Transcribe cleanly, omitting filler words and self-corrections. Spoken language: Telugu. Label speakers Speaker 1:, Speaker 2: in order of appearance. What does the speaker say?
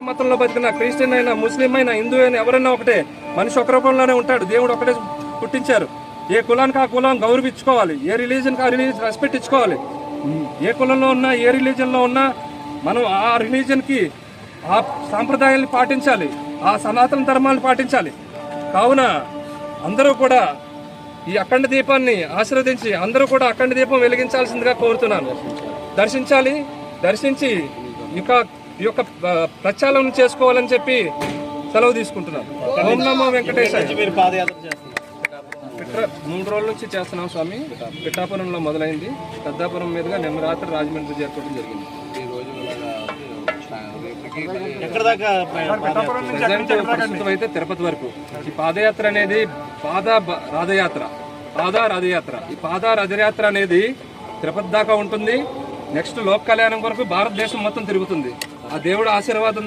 Speaker 1: మతంలో బతికిన క్రిస్టియన్ అయినా ముస్లిం అయినా హిందూ అయినా ఎవరైనా ఒకటే, మనిషి ఒక రూపంలోనే ఉంటాడు. దేవుడు ఒకటే పుట్టించారు. ఏ కులానికి ఆ కులం గౌరవించుకోవాలి, ఏ రిలీజన్కి ఆ రిలీజన్ రెస్పెక్ట్ ఇచ్చుకోవాలి. ఏ కులంలో ఉన్నా ఏ రిలీజన్లో ఉన్నా మనం ఆ రిలీజన్కి ఆ సాంప్రదాయాన్ని పాటించాలి, ఆ సనాతన ధర్మాన్ని పాటించాలి. కావున అందరూ కూడా ఈ అఖండ దీపాన్ని ఆశీర్వదించి అందరూ కూడా అఖండ దీపం వెలిగించాల్సిందిగా కోరుతున్నాను. దర్శించి ఈ యొక్క ప్రచారం చేసుకోవాలని చెప్పి సెలవు తీసుకుంటున్నాను. ఓం నమో వెంకటేశ్వర. 3 రోజుల నుంచి చేస్తున్నాం స్వామి. పిఠాపురంలో మొదలైంది, పెద్దాపురం మీదుగా నిన్న రాత్రి రాజమండ్రి చేరుకోవడం జరిగింది. ప్రస్తుతం అయితే తిరుపతి వరకు ఈ పాదయాత్ర అనేది రథయాత్ర. ఈ రథయాత్ర అనేది తిరుపతి దాకా ఉంటుంది. నెక్స్ట్ లోక్ కళ్యాణం వరకు భారతదేశం మొత్తం తిరుగుతుంది. ఆ దేవుడు ఆశీర్వాదం